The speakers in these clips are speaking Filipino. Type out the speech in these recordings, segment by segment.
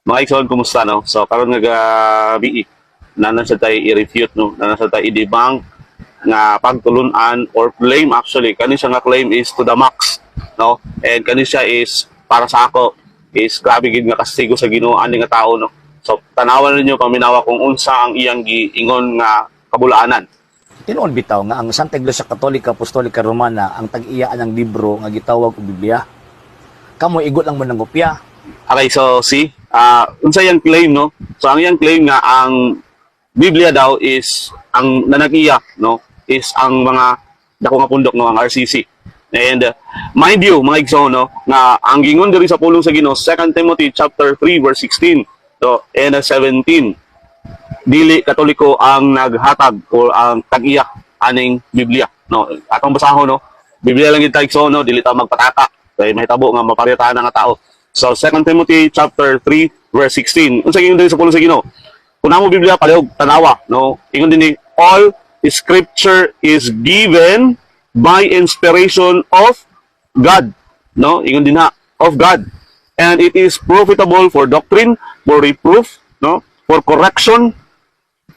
Mga igsoon, kumusta no? So karon nga gabi nanan sa tayo i-refute no, nanan sa tayo i-debunk nga pagtulunan or claim actually kani siya nga claim is to the max no, and kani siya is para sa ako is grabe gid nga kastigo sa Ginoo ani nga tao no. So tanawan ninyo paminawa kung unsa ang iyang giingon nga kabulaanan. Tinuod bitaw nga ang Santa Iglesia Katolika Apostolika Romana ang tag-iyaan ng libro nga gitawag og Biblia. Kamo igot lang mo ng kopya. Okay, so see, unsa yang claim no? So ang yang claim nga ang Biblia daw is ang nanagiya no, is ang mga dako nga pundok no, ang RCC. And mind you, mga igsoon no, nga ang gingon diri sa pulong sa Ginoo 2 Timothy chapter 3 verse 16 so and 17. Dili Katoliko ang naghatag o ang tag-iya aning Biblia no. Atong basahon no, Biblia lang gid ta igsoon no, dili ta magpataka kay mahitabo nga maparitahan nga tao. So 2 Timothy chapter 3 verse 16. Unsa gingon diri sa pulong sa Ginoo? Kung namo Biblia palihog tanawa no, ingon dinhi all scripture is given by inspiration of God no, ingon din ha of God, and it is profitable for doctrine, for reproof no, for correction,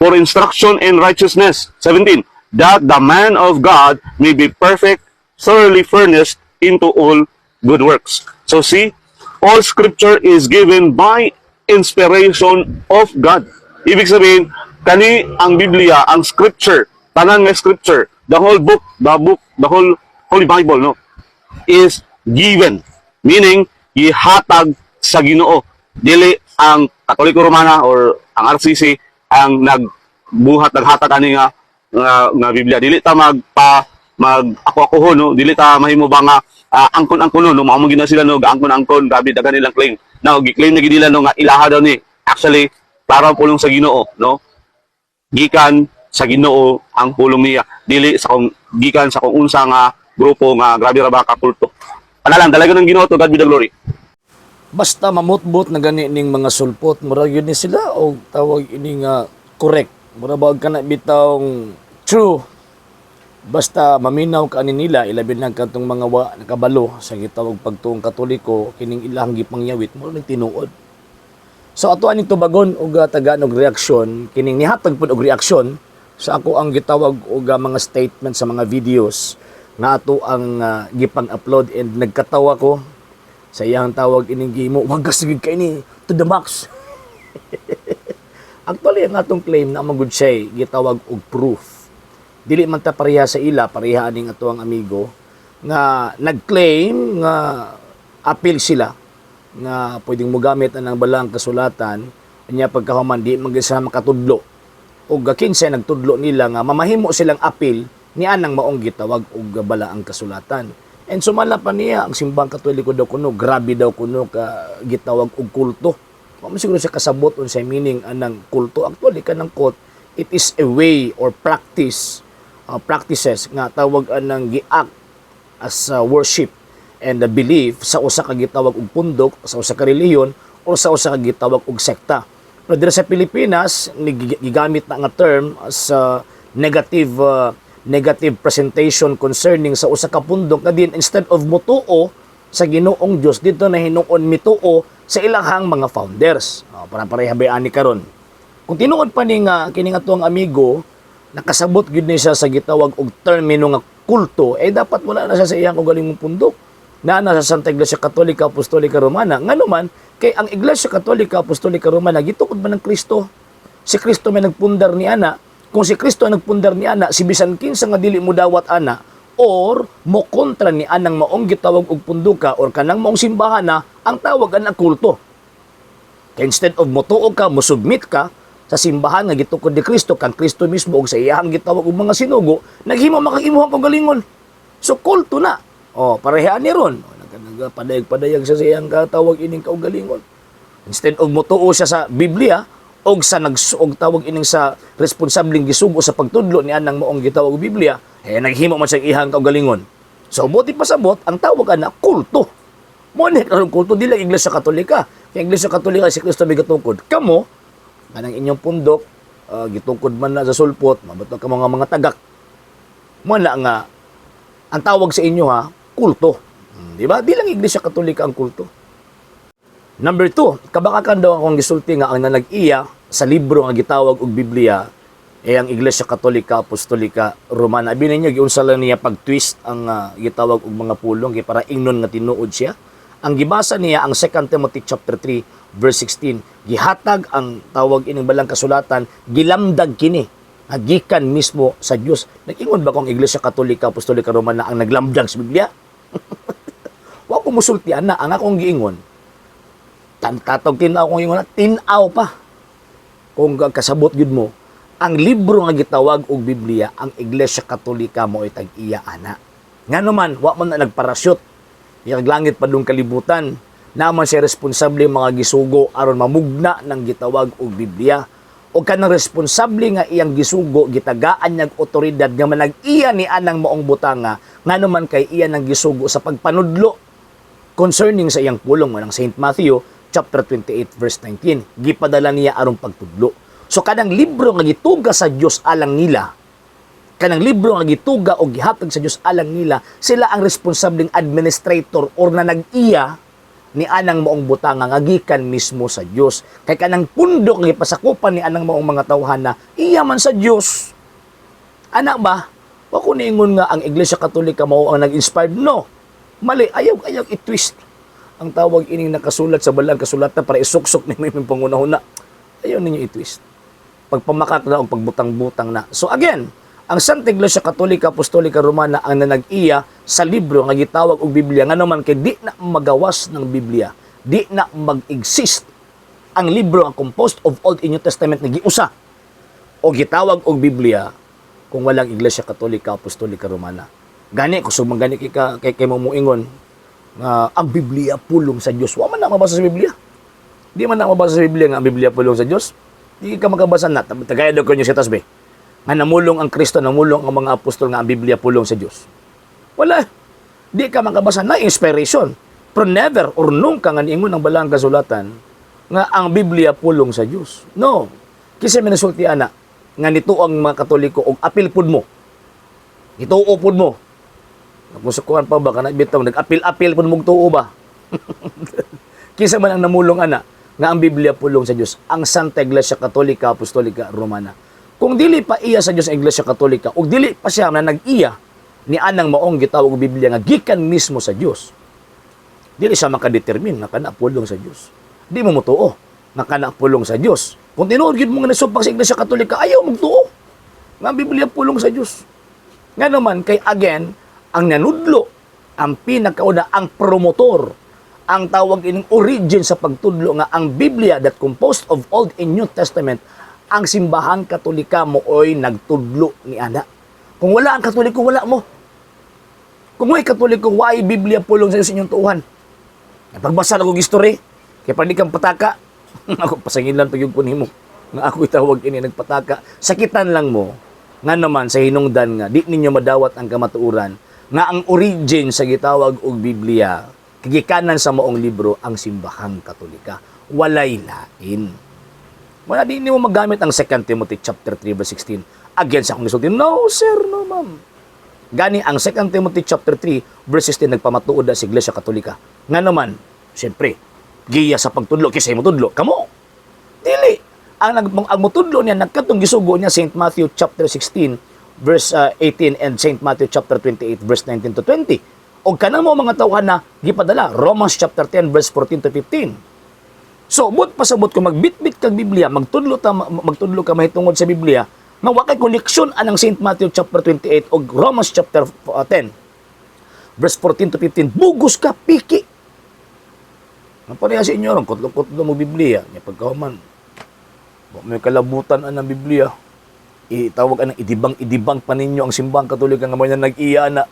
for instruction in righteousness. 17. That the man of God may be perfect, thoroughly furnished into all good works. So see, all scripture is given by inspiration of God. Ibig sabihin, kani ang Biblia, ang scripture, tanan nga scripture, the whole book, the whole Holy Bible, no, is given. Meaning, ihatag sa Ginoo. Dili ang Katoliko Romana or ang RCC ang naghatag ani nga Biblia. Dili ta ako no, dili ta mahimo ba nga angkon-angkon no, mao gina sila no, angkon-angkon, gabi dagan nilang claim. Now, gi-claim na gid nila no nga ilaha daw ni. Actually, para pulong sa Ginoo, no? Gikan sa Ginoo ang pulong niya. Dili sa kung gikan sa kung unsa nga grupo nga grabe ra ba ka kulto. Panalang dalaga ng Ginoo to, God be the glory. Basta mamutbot na gani ning mga sulpot, mura yun ni sila o tawag ini nga correct. Mura ba ka na bitawng true. Basta maminaw ka ani nila ilabi na katong mga nakabalo sa gitawag pagtuong Katoliko kining ilang gipangyawit mo ning tinuod. So ato ani tubagon og tagaan og reaksyon kining nihatag pud og reaksyon sa ako ang gitawag og mga statement sa mga videos nga ato ang gipang-upload, and nagkatawa ko sa iyang tawag ining gimo, wagas gid kay ni to the max. Actually, ang atong claim na magud siya gitawag og proof. Dili man ta pareha sa ila, pareha aning ato ang amigo nga nag-claim nga appeal sila nga pwedeng mogamit ang balang kasulatan nya pagkahuman di magisa makatudlo. Og kinsa nagtudlo nila nga mamahimo silang appeal ni anang maong gitawag og balaang kasulatan. And sumala pa niya ang simbang Katoliko daw kuno, grabe daw kuno ka gitawag og kulto. Wa siguro siya kasabot unsay meaning anang kulto. Actually kanang quote, it is a way or practices nga tawag anang giact as worship and the belief sa usa ka gitawag og pundok, sa usa ka relihiyon o sa usa ka gitawag og sekta. Pero diri sa Pilipinas gigamit na nga term as negative presentation concerning sa usa ka pundok na din, instead of mutuo sa Ginoong Dios dito na hinuon mituo sa ilahang mga founders. Para pareha ani karon. Kung tinuod pa ni nga kining atong amigo nakasabot gid ni siya sa gitawag og termino nga kulto, dapat wala na siya sa iyang ugaling pundok. Na sa Santa Iglesia Katolika Apostolika Romana ngano man kay ang Iglesia Katolika Apostolika Romana gitukod man ng Kristo. Si Kristo may nagpundar ni ana. Kung si Kristo ang nagpundar ni ana, si bisan kinsa nga dili mo dawat ana or mo kontra ni anang maong gitawag og punduka or kanang maong simbahan na ang tawag ana kulto. Kaya instead of motuo ka, musubmit ka sa simbahan nga gitukod ni Kristo, kang Kristo mismo og sa iyang gitawag og mga sinugo, naghimo makagimuhang kagalingon. So kulto na. Parehaan ni ron. Nagpadayag-padayag siya sa iyang katawag ining kaugalingon. Instead of motuo siya sa Biblia, og tawag ining sa responsableng gisugo sa pagtudlo ni anang maong gitawag Biblia, naghimo man siya ihang kaugalingon. So buti pasabot ang tawag ana kulto. Mo ni ang kulto dili Iglesia Katolika. Kay Iglesia Katolika si Kristo may gitukod. Kamo kanang inyong pundok gitukod man na sa sulpot, mabato ka mga tagak. Mo na nga ang tawag sa inyo kulto. Di ba? Di lang Iglesia Katolika ang kulto. Number 2, kabakakan daw akong gisulti nga ang nanag-iya sa libro nga gitawag og Biblia ang Iglesia Katolika Apostolika Romana. Abi ninyo giunsa lang niya pag-twist ang gitawag og mga pulong kay para ingnon nga tinuod siya. Ang gibasa niya ang 2 Timothy chapter 3 verse 16, gihatag ang tawag ining balang kasulatan, gilamdag kini gikan mismo sa Dios. Nag-ingon ba kung Iglesia Katolika Apostolika Romana ang naglamdag sa Biblia? Wa ko musultian na ang akong giingon. Tatog tinaw kong ingon, tinaw pa. Kung kasabot yun mo, ang libro nga gitawag og Biblia, ang Iglesia Katolika mo ay tag-iya ana. Nga naman, wa man na nagparasyoot. Yung langit pa dong kalibutan, naman siya responsable mga gisugo aron mamugna ng gitawag og Biblia. O kanang responsable nga iyang gisugo, gitagaan niyag otoridad nga manag-iya ni anang maong butanga, nga naman kay iya ng gisugo sa pagpanudlo concerning sa iyang pulong ng St. Matthew chapter 28 verse 19. Gipadala niya aron pagtudlo. So kanang libro nga gituga sa Dios alang nila, kanang libro nga gituga o gihatag sa Dios alang nila, sila ang responsableng administrator or na nag-iya ni anang maong butanga nga gikan mismo sa Dios. Kay kanang pundok nga gipasakupan ni anang maong mga tawhana, iya man sa Dios. Ana ba? Wa ko niingon nga ang Iglesia Katolika mao ang nag-inspired, no. Mali, ayaw i-twist ang tawag ining nakasulat sa balang kasulatan para isuksok ni may pangunahuna. Ayaw ninyo i-twist. Pagpamakak na o pagbutang-butang na. So again, ang Santa Iglesia Katolika Apostolika Romana ang nanag-iya sa libro nga gitawag og Biblia, nga naman kay di na magawas ng Biblia, di na mag-exist ang libro nga composed of Old and New Testament nga giusa o gitawag og Biblia kung walang Iglesia Katolika Apostolika Romana. Gani, kung sumang gani kay mo muingon nga ang Biblia pulong sa Dios. Wa man na mabasa sa Biblia. Di man na mabasa sa Biblia nga ang Biblia pulong sa Dios. Di ka makabasa na. Tagay daw ko nyo si Tasbe. Nga namulong ang Kristo, namulong ang mga apostol nga ang Biblia pulong sa Dios. Wala. Di ka makabasa na inspiration. Pero never or nung ka nga niingon ang balang kasulatan nga ang Biblia pulong sa Dios. No. Kasi minasulti ana nga nito ang mga Katoliko og apil pud mo. Ituo pud mo. Napusukuhan pa ba ka na bitaw nag-apil-apil pud mong tuo ba? Kisa man ang namulong ana nga ang Biblia pulong sa Dios, ang Santa Iglesia Katolika Apostolika Romana. Kung dili pa iya sa Dios ang Iglesia Katolika, ug dili pa siya na nag-iya ni anang maong gitawag og Biblia nga gikan mismo sa Dios, dili siya makadetermine na kana pulong sa Dios. Di mo motuo na kana pulong sa Dios. Kung tinuod gyud mo nga nasubak sa Iglesia Katolika, ayaw mo tuo nga ang Biblia pulong sa Dios. Nga naman kay again ang nanudlo, ang pinakauna, ang promotor, ang tawag ining origin sa pagtudlo nga ang Biblia that composed of Old and New Testament, ang simbahang Katolika mo oy nagtudlo ni ana. Kung wala ang Katoliko, wala mo. Kung may Katoliko, why Biblia pulong sa inyong tuuhan? Pagbasa na kong history, kaya pa di kang pataka, ako pasangilan pa yung kunin mo, nga ako itawag ini nagpataka, sakitan lang mo, nga naman sa hinungdan nga, di ninyo madawat ang kamatuuran, nga ang origin sa gitawag og Biblia, kagikanan sa maong libro, ang simbahang Katolika. Walay lain. Wala di mo magamit ang 2 Timothy chapter 3 verse 16 against akong gisulti. No, sir, no, ma'am. Gani ang 2 Timothy chapter 3 verse 16 nagpamatuod sa Iglesia Katolika. Nga naman, siyempre, giya sa pagtudlo, kisay mo tudlo. Kamo, dili. Ang mutudlo niya, nagkatong gisugo niya, St. Matthew chapter 16 verse 18 and St. Matthew chapter 28 verse 19 to 20. O kanang mo mga tawhan na gipadala, Romans chapter 10 verse 14 to 15. So, but pasabot ko magbitbit kag Biblia, magtudlo ka mahitungod sa Biblia, nga wa kay koneksyon anang St. Matthew chapter 28 o Romans chapter 10 verse 14 to 15, bugos ka, piki. Ang pareha sa inyo ron, kutlo-kutlo mo Biblia, nya pagkahuman, may kalabutan anang Biblia, itawag anang idibang pa ninyo ang simbang Katolika nga mo na nag-iya na.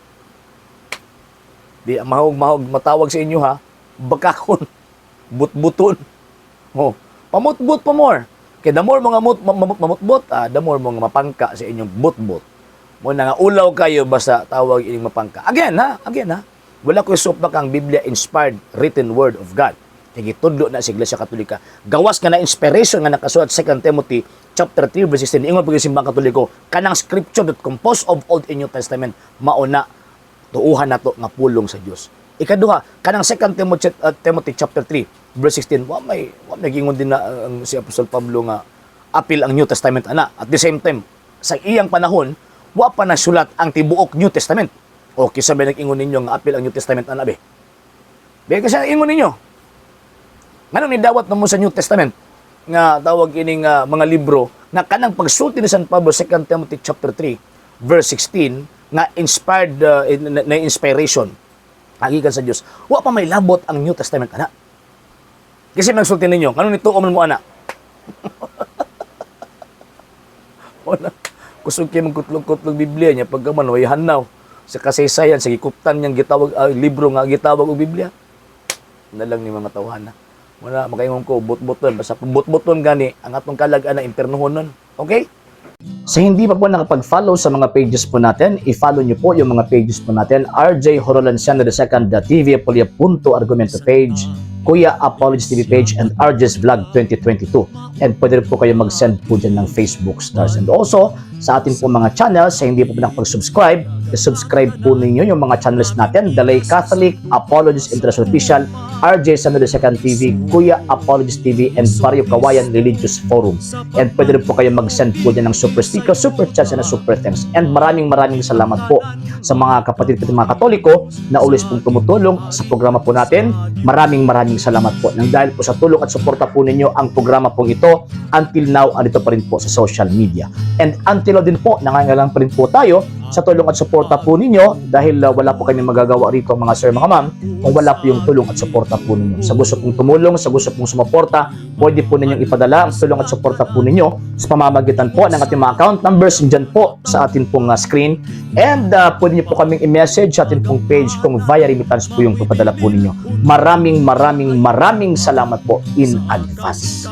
Di mahog matawag sa inyo ha, bakakon, butbuton. Oh, pamutbut pa more. Kaya the more mga mamutbot, the more mga mapangka sa inyong butbut. Mo na nga ulaw kayo basta tawag ining mapangka. Again ha. Wala ko isupbak ang Biblia inspired written word of God. Kaya gitudlo na sa Iglesia Katolika. Gawas nga na inspiration nga nakasulat 2 Timothy chapter 3 verse 16. Ingon pag simbang Katoliko, kanang scripture that composed of Old and New Testament mauna tuuhan nato nga pulong sa Dios. Ikaduha, kanang 2 Timothy chapter 3, verse 16, wa nagingon din na si Apostol Pablo nga apil ang New Testament ana. At the same time, sa iyang panahon, wa pa nasulat ang tibuok New Testament. O kisa ba nag-ingon ninyo nga apil ang New Testament ana be? Be kasi ingon ninyo. Nganong nidawat na mo sa New Testament nga tawag ining mga libro nga kanang pagsulti ni San Pablo 2 Timothy chapter 3 verse 16 nga inspired na inspiration hagikan sa Dios. Wa pa may labot ang New Testament ana. Kasi nagsulti ninyo, kanong nituo man mo ana? Wala. Kusog kayo magkutlog-kutlog Biblia niya pagkaman way hanaw sa kasaysayan sa gikuptan niyang gitawag libro nga gitawag og Biblia. Na lang ni mga tawhana. Wala makaingon ko bot-boton basta bot-boton gani ang atong kalag-an na impernohon nun. Okay? Sa hindi pa po nakapag-follow sa mga pages po natin, i-follow niyo po yung mga pages po natin, RJ Horolanciano II, TV Apolia Punto Argumento page, Kuya Apologies TV page, and RJ's Vlog 2022. And pwede rin po kayo mag-send po dyan ng Facebook stars. And also, sa atin po mga channels, sa hindi po nakapag-subscribe, i-subscribe po ninyo yung mga channels natin, The Lay Catholic, Apologies International Official, RJ Sano II TV, Kuya Apologies TV, and Barrio Kawayan Religious Forum. And pwede rin po kayo mag-send po dyan ng super sticker, super chats, and super thanks. And maraming salamat po sa mga kapatid at mga Katoliko na always pong tumutulong sa programa po natin. Maraming salamat po. Nang dahil po sa tulong at suporta po ninyo, ang programa pong ito, until now, andito pa rin po sa social media. And until now din po, nangangailangan pa rin po tayo sa tulong at suporta po ninyo dahil wala po kami magagawa rito mga sir, mga ma'am, kung wala po yung tulong at suporta po ninyo. Sa gusto pong tumulong, sa gusto pong sumuporta, pwede po ninyong ipadala ang tulong at suporta po ninyo sa pamamagitan po ng ating mga account numbers dyan po sa ating pong screen. And pwede niyo po kaming i-message sa ating pong page kung via remittance po yung papadala po ninyo. Maraming salamat po in advance.